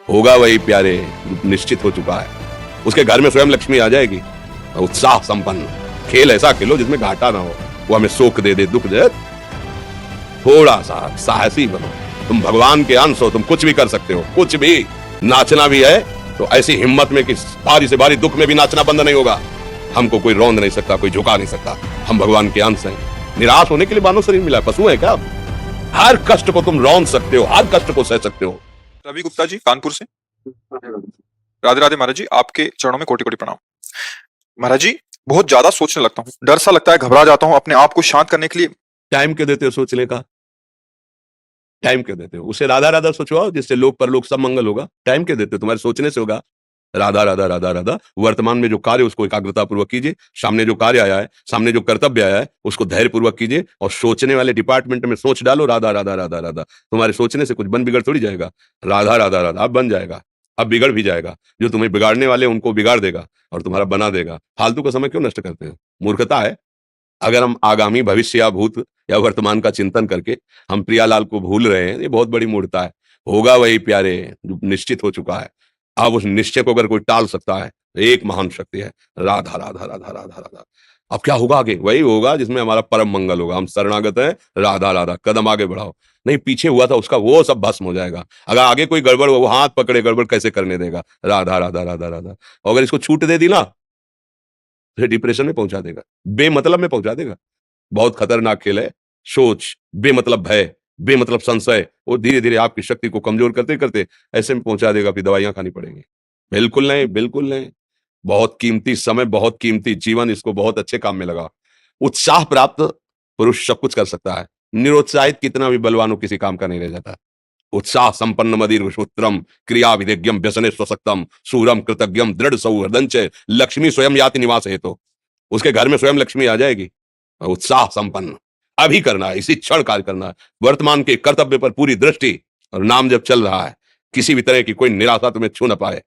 होगा वही प्यारे जो निश्चित हो चुका है। उसके घर में स्वयं लक्ष्मी आ जाएगी। उत्साह संपन्न खेल ऐसा खेलो जिसमें घाटा ना हो, वो हमें सुख दे दे दुख दे। थोड़ा सा साहसी बनो, तुम भगवान के अंश हो, तुम कुछ भी कर सकते हो, कुछ भी। नाचना भी है तो ऐसी हिम्मत में कि भारी से भारी दुख में भी नाचना बंद नहीं होगा। हमको कोई रौंद नहीं सकता, कोई झुका नहीं सकता, हम भगवान के अंश हैं। निराश होने के लिए मानव शरीर मिला, पशु है क्या? हर कष्ट को तुम रौंद सकते हो, हर कष्ट को सह सकते हो। रवि गुप्ता जी कानपुर से। राधे राधे महाराज जी, आपके चरणों में कोटि कोटि प्रणाम। महाराज जी, बहुत ज्यादा सोचने लगता हूँ, डर सा लगता है, घबरा जाता हूँ। अपने आप को शांत करने के लिए टाइम क्यों देते हो सोचने का? टाइम क्यों देते हो? उसे राधा राधा सोचवाओ, जिससे लोक परलोक सब मंगल होगा। टाइम क्यों देते हो? तुम्हारे सोचने से होगा। राधा राधा राधा राधा। वर्तमान में जो कार्य उसको एकाग्रता पूर्वक कीजिए। सामने जो कार्य आया है, सामने जो कर्तव्य आया है, उसको धैर्य पूर्वक कीजिए। और सोचने वाले डिपार्टमेंट में सोच डालो राधा राधा राधा राधा। तुम्हारे सोचने से कुछ बन बिगड़ थोड़ी जाएगा। राधा राधा राधा, अब बन जाएगा, अब बिगड़ भी जाएगा। जो तुम्हें बिगाड़ने वाले उनको बिगाड़ देगा और तुम्हारा बना देगा। फालतू का समय क्यों नष्ट करते हो? मूर्खता है। अगर हम आगामी भविष्य या भूत या वर्तमान का चिंतन करके हम प्रियालाल को भूल रहे हैं, ये बहुत बड़ी मूर्खता है। होगा वही प्यारे जो निश्चित हो चुका है। अब उस निश्चय को अगर कोई टाल सकता है तो एक महान शक्ति है, राधा राधा राधा राधा राधा। अब क्या होगा आगे? वही होगा जिसमें हमारा परम मंगल होगा। हम शरणागत हैं, राधा राधा। कदम आगे बढ़ाओ। नहीं, पीछे हुआ था उसका वो सब भस्म हो जाएगा। अगर आगे कोई गड़बड़ हो, वो हाथ पकड़े गड़बड़ कैसे करने देगा? राधा राधा राधा राधा। और अगर इसको छूट दे दी ना, फिर डिप्रेशन में पहुंचा देगा, बेमतलब में पहुंचा देगा। बहुत खतरनाक खेल है। सोच, बेमतलब भय, बेमतलब संशय, वो धीरे धीरे आपकी शक्ति को कमजोर करते करते ऐसे में पहुंचा देगा, फिर दवाइयां खानी पड़ेंगी। बिल्कुल नहीं, बिल्कुल नहीं। बहुत कीमती समय, बहुत कीमती जीवन, इसको बहुत अच्छे काम में लगा। उत्साह प्राप्त पुरुष सब कुछ कर सकता है। निरुत्साहित कितना भी बलवान हो, किसी काम का नहीं रह जाता। उत्साह संपन्न मदीर सूत्रम क्रिया विधेज्ञम व्यसने स्वसक्तम सूरम कृतज्ञम दृढ़ सौहृदंच लक्ष्मी स्वयं याति निवास है। तो उसके घर में स्वयं लक्ष्मी आ जाएगी। उत्साह संपन्न अभी करना है, इसी क्षण कार्य करना है। वर्तमान के कर्तव्य पर पूरी दृष्टि, और नाम जब चल रहा है, किसी भी तरह की कोई निराशा तुम्हें छू न पाए।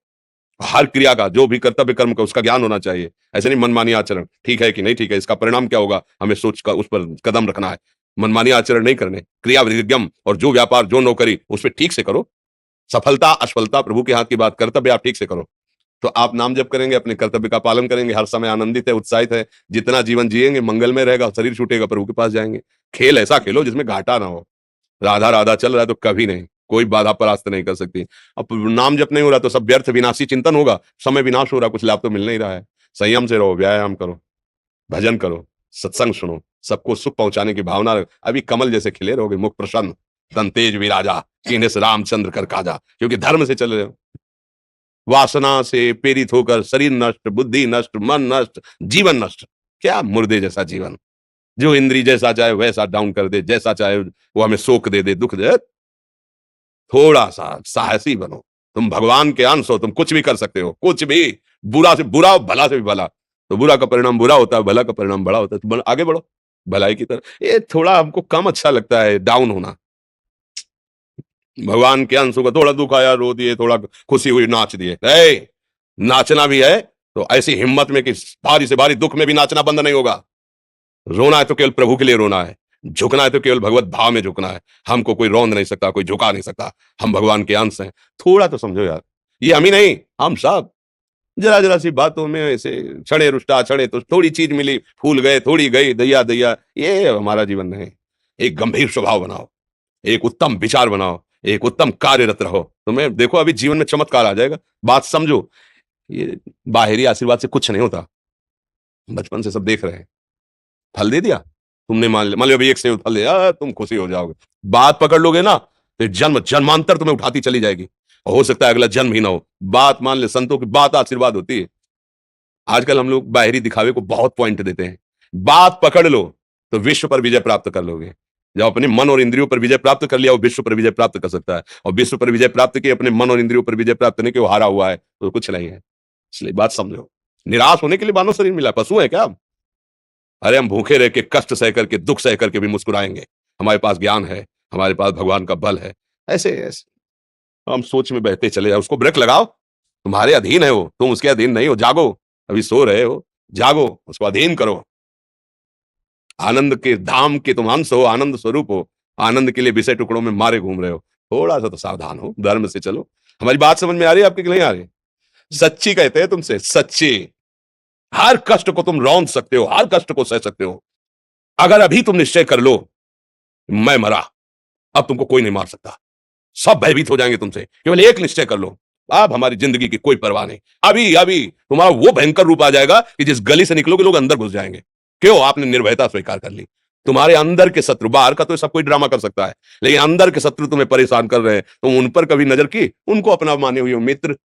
हर क्रिया का, जो भी कर्तव्य कर्म का, उसका ज्ञान होना चाहिए। ऐसे नहीं मनमानी आचरण, ठीक है कि नहीं ठीक है, इसका परिणाम क्या होगा, हमें सोच कर उस पर कदम रखना है। मनमानी आचरण नहीं करने, क्रिया विधिज्ञम, और जो व्यापार जो नौकरी उस पर ठीक से करो। सफलता असफलता प्रभु के हाथ की बात, कर्तव्य आप ठीक से करो तो आप नाम जप करेंगे, अपने कर्तव्य का पालन करेंगे, हर समय आनंदित है, उत्साहित है। जितना जीवन जिएंगे मंगल में रहेगा, शरीर छूटेगा, प्रभु के पास जाएंगे। खेल ऐसा खेलो जिसमें घाटा ना हो। राधा राधा चल रहा है तो कभी नहीं, कोई बाधा परास्त नहीं कर सकती। अब नाम जप नहीं हो रहा तो सब व्यर्थ विनाशी चिंतन होगा, समय विनाश हो रहा, कुछ लाभ तो मिल नहीं रहा है। संयम से रहो, व्यायाम करो, भजन करो, सत्संग सुनो, सबको सुख पहुंचाने की भावना रखो। अभी कमल जैसे खिले रहोगे, मुख प्रसन्न, तन तेज विराजा, कीन्हे से रामचंद्र कर काजा, क्योंकि धर्म से चल रहे हो। वासना से प्रेरित होकर शरीर नष्ट, बुद्धि नष्ट, मन नष्ट, जीवन नष्ट। क्या मुर्दे जैसा जीवन, जो इंद्री जैसा चाहे वैसा डाउन कर दे, जैसा चाहे वो हमें शोक दे दे, दुख दे। थोड़ा सा साहसी बनो, तुम भगवान के अंश हो, तुम कुछ भी कर सकते हो, कुछ भी। बुरा से बुरा, भला से भी भला। तो बुरा का परिणाम बुरा होता है, भला का परिणाम बड़ा होता है। तो आगे बढ़ो भलाई की तरफ। ये थोड़ा हमको कम अच्छा लगता है डाउन होना। भगवान के अंश होगा, थोड़ा दुख आया रो दिए, थोड़ा खुशी हुई नाच दिए। नाचना भी है तो ऐसी हिम्मत में कि भारी से भारी दुख में भी नाचना बंद नहीं होगा। रोना है तो केवल प्रभु के लिए रोना है, झुकना है तो केवल भगवत भाव में झुकना है। हमको कोई रौंद नहीं सकता, कोई झुका नहीं सकता। हम भगवान के अंश हैं। थोड़ा तो समझो यार, ये हम ही नहीं, हम सब जरा जरा सी बातों में ऐसे क्षणे रुष्टा, क्षणे तो थोड़ी चीज मिली, फूल गए, थोड़ी गई, दैया दैया। ये हमारा जीवन नहीं। एक गंभीर स्वभाव बनाओ, एक उत्तम विचार बनाओ, एक उत्तम कार्यरत रहो। तुम्हें देखो अभी जीवन में चमत्कार आ जाएगा। बात समझो, ये बाहरी आशीर्वाद से कुछ नहीं होता। बचपन से सब देख रहे हैं। फल दे दिया तुमने, मान लो अभी एक सेब फल दिया, तुम खुशी हो जाओगे। बात पकड़ लोगे ना, फिर जन्म जन्मांतर तुम्हें उठाती चली जाएगी। और हो सकता है अगला जन्म ही ना हो। बात मान ले, संतों की बात आशीर्वाद होती है। आजकल हम लोग बाहरी दिखावे को बहुत पॉइंट देते हैं। बात पकड़ लो तो विश्व पर विजय प्राप्त कर लोगे। जब अपने मन और इंद्रियों पर विजय प्राप्त कर लिया, वो विश्व पर विजय प्राप्त कर सकता है। और विश्व पर विजय प्राप्त की, अपने मन और इंद्रियों पर विजय प्राप्त करने के वो हारा हुआ है तो कुछ नहीं है। इसलिए बात समझो, निराश होने के लिए मानव शरीर मिला, पशु है क्या हम? अरे हम भूखे रह के, कष्ट सह करके, दुख सह करके भी मुस्कुराएंगे। हमारे पास ज्ञान है, हमारे पास भगवान का बल है। ऐसे ऐसे हम सोच में बहते चले जाओ। उसको ब्रेक लगाओ, तुम्हारे अधीन है वो, तुम उसके अधीन नहीं हो। जागो, अभी सो रहे हो, जागो, उसको अधीन करो। आनंद के धाम के तुम अंश हो, आनंद स्वरूप हो। आनंद के लिए विषय टुकड़ों में मारे घूम रहे हो। थोड़ा सा तो सावधान हो, धर्म से चलो। हमारी बात समझ में आ रही है आपकी कि नहीं आ रही? सच्ची कहते हैं तुमसे, सच्ची। हर कष्ट को तुम रौंद सकते हो, हर कष्ट को सह सकते हो। अगर अभी तुम निश्चय कर लो मैं मरा, अब तुमको कोई नहीं मार सकता, सब भयभीत हो जाएंगे तुमसे। केवल एक निश्चय कर लो, अब हमारी जिंदगी की कोई परवाह नहीं। अभी अभी तुम्हारा वो भयंकर रूप आ जाएगा कि जिस गली से निकलोगे लोग अंदर घुस जाएंगे। क्यों? आपने निर्भयता स्वीकार कर ली। तुम्हारे अंदर के शत्रु, बाहर का तो सब कोई ड्रामा कर सकता है, लेकिन अंदर के शत्रु तुम्हें परेशान कर रहे हैं, तुम उन पर कभी नजर की? उनको अपना माने हुए हो मित्र।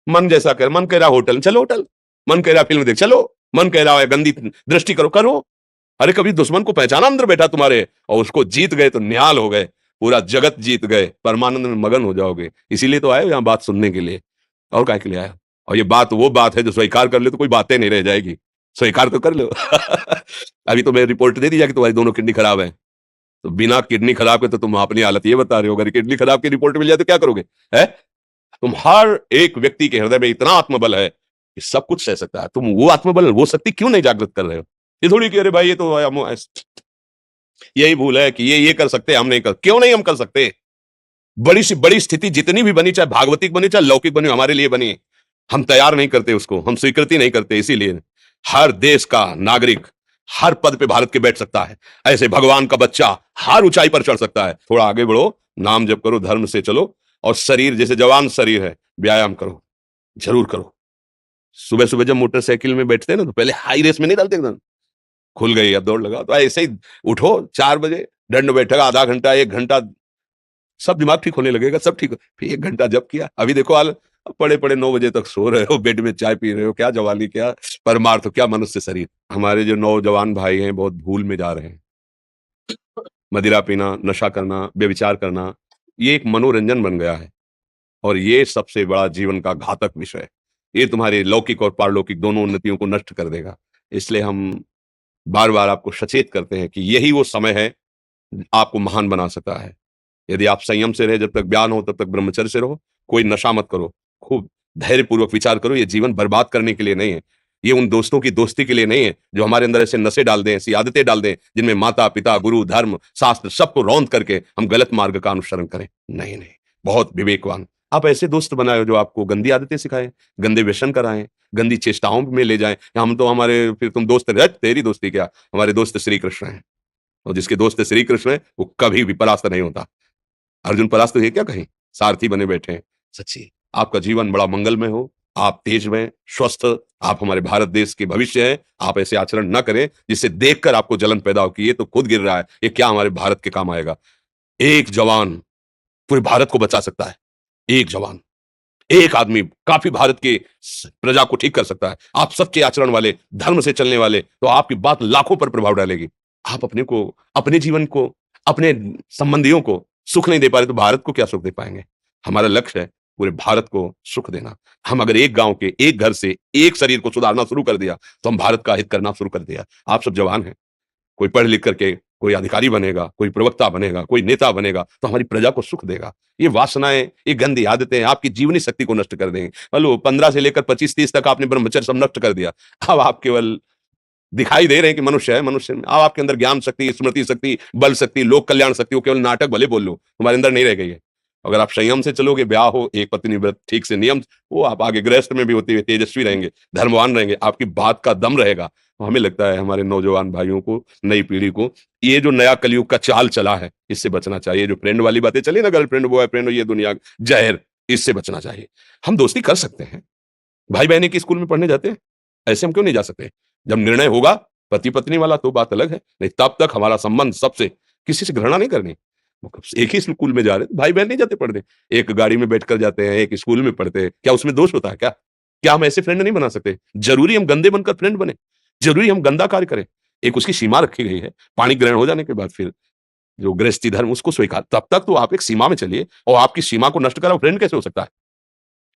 मन जैसा कर, मन कह रहा होटल चलो होटल, मन कह रहा फिल्म देख चलो, मन कह रहा है गंदी दृष्टि करो करो। अरे कभी दुश्मन को पहचाना अंदर बैठा तुम्हारे, और उसको जीत गए तो निहाल हो गए, पूरा जगत जीत गए, परमानंद में मगन हो जाओगे। इसीलिए तो आए हो यहाँ बात सुनने के लिए, और काय के लिए आए हो? और ये बात वो बात है जो स्वीकार कर ले तो कोई बातें नहीं रह जाएगी। स्वीकार तो कर लो। अभी तो मैं रिपोर्ट दे दी जाए कि तुम्हारी दोनों किडनी खराब है, तो बिना किडनी खराब के तो तुम अपनी हालत ये बता रहे हो, अगर किडनी खराब की रिपोर्ट मिल जाए तो क्या करोगे? है? तुम हर एक व्यक्ति के हृदय में इतना आत्मबल है कि सब कुछ सह सकता है। तुम वो आत्मबल, वो शक्ति क्यों नहीं जागृत कर रहे हो? ये थोड़ी कि अरे भाई ये तो यही भूल है कि ये कर सकते हैं, हम नहीं कर। क्यों नहीं हम कर सकते? बड़ी सी बड़ी स्थिति जितनी भी बनी, चाहे भागवतिक बनी चाहे लौकिक बनी, हमारे लिए बनी, हम तैयार नहीं करते उसको, हम स्वीकृति नहीं करते। इसीलिए हर देश का नागरिक हर पद पे भारत के बैठ सकता है, ऐसे भगवान का बच्चा हर ऊंचाई पर चढ़ सकता है। थोड़ा आगे बढ़ो, नाम जप करो, धर्म से चलो, और शरीर जैसे जवान शरीर है, व्यायाम करो, जरूर करो। सुबह सुबह जब मोटरसाइकिल में बैठते हैं ना, तो पहले हाई रेस में नहीं डालते एकदम, खुल गई अब दौड़ लगा, तो ऐसे ही उठो 4 बजे, दंड बैठक आधा घंटा 1 घंटा, सब दिमाग ठीक होने लगेगा, सब ठीक हो। फिर 1 घंटा जब किया, अभी देखो हाल, पड़े पड़े 9 बजे तक सो रहे हो, बेड में चाय पी रहे हो, क्या जवानी, क्या परमार्थ, क्या मनुष्य शरीर। हमारे जो नौजवान भाई हैं बहुत भूल में जा रहे हैं। मदिरा पीना, नशा करना, व्यभिचार करना, ये एक मनोरंजन बन गया है, और ये सबसे बड़ा जीवन का घातक विषय है। ये तुम्हारे लौकिक और पारलौकिक दोनों उन्नतियों को नष्ट कर देगा। इसलिए हम बार बार आपको सचेत करते हैं कि यही वो समय है आपको महान बना सकता है। यदि आप संयम से रहे, जब तक ज्ञान हो तब तक ब्रह्मचर्य से रहो, कोई नशा मत करो, खूब धैर्यपूर्वक विचार करो। ये जीवन बर्बाद करने के लिए नहीं है, ये उन दोस्तों की दोस्ती के लिए नहीं है जो हमारे अंदर ऐसे नशे डाल दें, ऐसी आदतें डाल दें जिनमें माता पिता गुरु धर्म शास्त्र सबको रौंद करके हम गलत मार्ग का अनुसरण करें। नहीं नहीं, बहुत विवेकवान आप ऐसे दोस्त बनाए जो आपको गंदी आदतें सिखाएं, गंदे व्यसन कराएं, गंदी चेष्टाओं में ले जाएं। हम तो हमारे, फिर तुम दोस्त रहे, तेरी दोस्ती क्या, हमारे दोस्त श्री कृष्ण हैं, और जिसके दोस्त श्री कृष्ण है वो कभी भी परास्त नहीं होता। अर्जुन परास्त हुए क्या कहीं? सारथी बने बैठे हैं। सच्ची आपका जीवन बड़ा मंगलमय हो, आप तेज में स्वस्थ, आप हमारे भारत देश के भविष्य हैं। आप ऐसे आचरण ना करें जिससे देखकर आपको जलन पैदा हो कि ये तो खुद गिर रहा है, ये क्या हमारे भारत के काम आएगा। एक जवान पूरे भारत को बचा सकता है, एक जवान, एक आदमी काफी भारत की प्रजा को ठीक कर सकता है। आप सच्चे आचरण वाले, धर्म से चलने वाले, तो आपकी बात लाखों पर प्रभाव डालेगी। आप अपने को, अपने जीवन को, अपने संबंधियों को सुख नहीं दे पा रहे तो भारत को क्या सुख दे पाएंगे? हमारा लक्ष्य है पूरे भारत को सुख देना। हम अगर एक गांव के, एक घर से, एक शरीर को सुधारना शुरू कर दिया तो हम भारत का हित करना शुरू कर दिया। आप सब जवान हैं, कोई पढ़ लिख करके कोई अधिकारी बनेगा, कोई प्रवक्ता बनेगा, कोई नेता बनेगा, तो हमारी प्रजा को सुख देगा। ये वासनाएं, ये गंदी आदतें आपकी जीवनी शक्ति को नष्ट कर देंगे। लो 15 से लेकर 25-30 तक आपने ब्रह्मचर्य सब नष्ट कर दिया, अब आप केवल दिखाई दे रहे हैं कि मनुष्य है, मनुष्य में अब आपके अंदर ज्ञान शक्ति, स्मृति शक्ति, बल शक्ति, लोक कल्याण शक्ति, वो केवल नाटक भले बोल लो, तुम्हारे अंदर नहीं रह गई है। अगर आप संयम से चलोगे, ब्याह हो, एक पत्नी व्रत ठीक से नियम, वो आप आगे गृहस्थ में भी होते हुए तेजस्वी रहेंगे, धर्मवान रहेंगे, आपकी बात का दम रहेगा। तो हमें लगता है हमारे नौजवान भाइयों को, नई पीढ़ी को, ये जो नया कलयुग का चाल चला है इससे बचना चाहिए। जो फ्रेंड वाली बातें चली ना, गर्लफ्रेंड बॉयफ्रेंड, ये दुनिया जहर, इससे बचना चाहिए। हम दोस्ती कर सकते हैं, भाई बहनी की स्कूल में पढ़ने जाते हैं, ऐसे हम क्यों नहीं जा सकते? जब निर्णय होगा पति पत्नी वाला तो बात अलग है, नहीं तब तक हमारा संबंध सबसे, किसी से घृणा नहीं करनी। एक ही स्कूल में जा रहे, भाई बहन नहीं जाते पढ़ने, एक गाड़ी में बैठकर जाते हैं, एक स्कूल में पढ़ते हैं, क्या उसमें दोष होता है? क्या क्या हम ऐसे फ्रेंड नहीं बना सकते? जरूरी हम गंदे बनकर फ्रेंड बने? जरूरी हम गंदा कार्य करें? एक उसकी सीमा रखी गई है, पाणी ग्रहण हो जाने के बाद फिर जो गृहस्थी धर्म उसको स्वीकार, तब तक तो आप एक सीमा में चलिए, और आपकी सीमा को नष्ट करा फ्रेंड कैसे हो सकता है?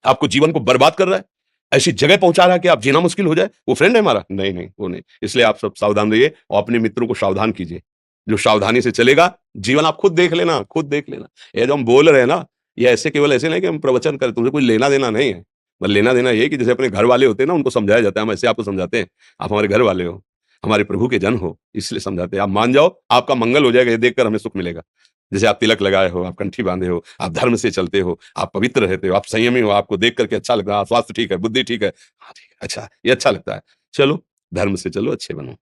आपको जीवन को बर्बाद कर रहा है, ऐसी जगह पहुंचा रहा है कि आप जीना मुश्किल हो जाए, वो फ्रेंड है हमारा? नहीं नहीं, वो नहीं। इसलिए आप सब सावधान रहिए और अपने मित्रों को सावधान कीजिए। जो सावधानी से चलेगा, जीवन आप खुद देख लेना, खुद देख लेना। ये जो हम बोल रहे हैं ना, ये ऐसे केवल ऐसे नहीं कि हम प्रवचन करें, तुमसे कोई लेना देना नहीं है। बस लेना देना ये कि जैसे अपने घर वाले होते हैं ना, उनको समझाया जाता है, हम ऐसे आपको समझाते हैं। आप हमारे घर वाले हो, हमारे प्रभु के जन हो, इसलिए समझाते हैं। आप मान जाओ, आपका मंगल हो जाएगा, ये देखकर हमें सुख मिलेगा। जैसे आप तिलक लगाए हो, आप कंठी बांधे हो, आप धर्म से चलते हो, आप पवित्र रहते हो, आप संयमी हो, आपको देख करके अच्छा लगता है, स्वास्थ्य ठीक है, बुद्धि ठीक है, हाँ ठीक है, अच्छा ये अच्छा लगता है, चलो धर्म से चलो, अच्छे बनो।